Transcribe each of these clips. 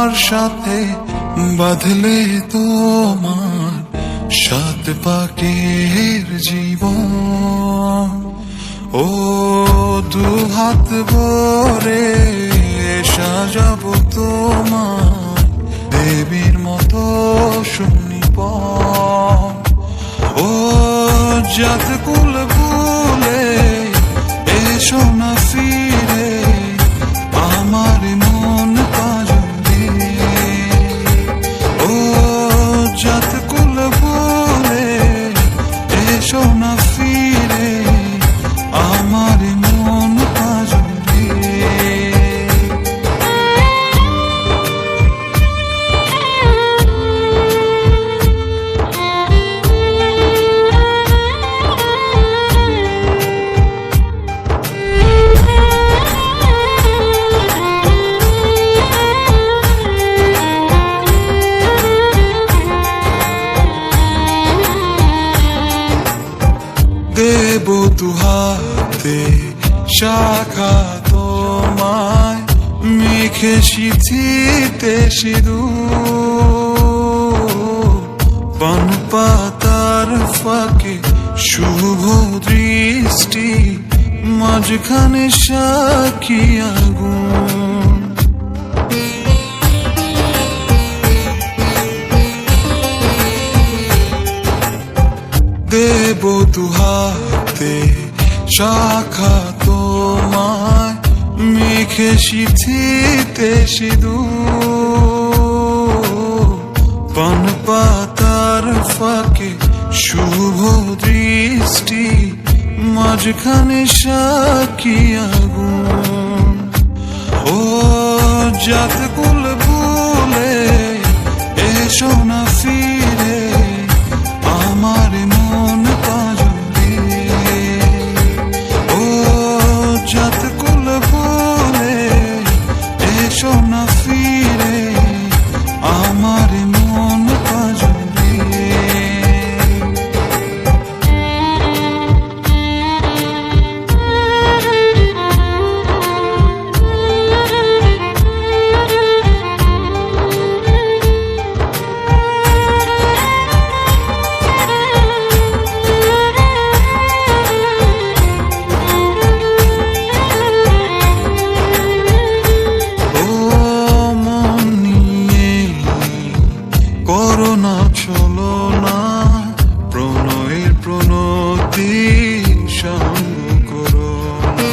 আমার সাথে বাঁধলে তোমার সাত পাকের জীবন। ও দুহাত ভরে সাজাবো তোমার দেবীর মতো সুনিপন। ও জাত কুল ভুলে এসো না ফিরে আমার মন পাজলে। ও জাত কুল ভুলে এসো না ফিরে আমার মন পাজলে। দেব দুহাতে শাখা তোমায় মেখে সিঁথিতে সিঁদুর। পান পাতার ফাঁকে শুভ দৃষ্টি মাঝখানে সাক্ষী আগুন। দেব দুহাতে শাখা তোমায় মেখে সিঁথিতে সিঁদুর। পান পাতার ফাঁকে শুভ দৃষ্টি মাঝখানে সাক্ষী আগুন। ও জাত কুল ভুলে এসো না ফিরে আমার মন পাজলে। ও জাত কুল ভুলে এসো না ফিরে আমার মন পাজলে। করোনা চলো না প্রণয়ের প্রণতি সঙ্গ করো না।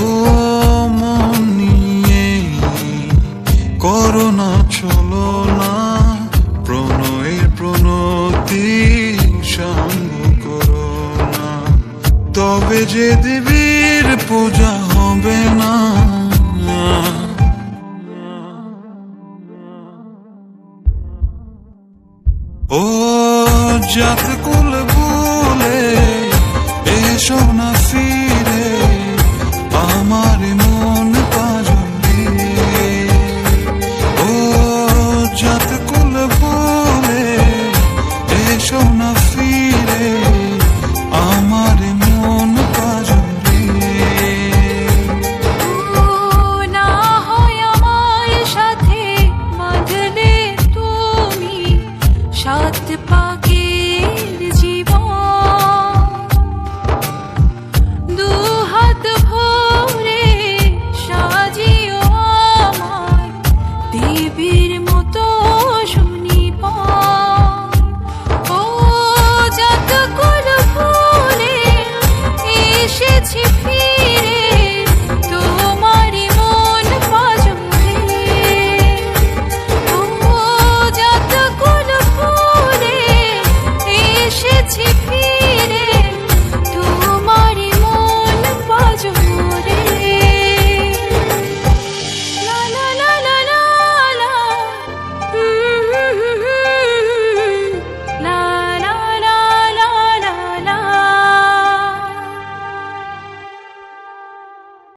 ও মন নিয়ে করোনা চলো না প্রণয়ের প্রণতি সঙ্গ করো না। তবে যে দেবীর পূজা হবে না। ও জাত কুল ভুলে এসো না ফিরে আমার মন পাজলে। ও জাত কুল ভুলে এসো না ফিরে আমার মন পাজলে। না হয় আমার সাথে বাঁধলে তুমি সাত পাকের জীবন। দুহাত ভরে সাজিও আমায় দেবীর মতো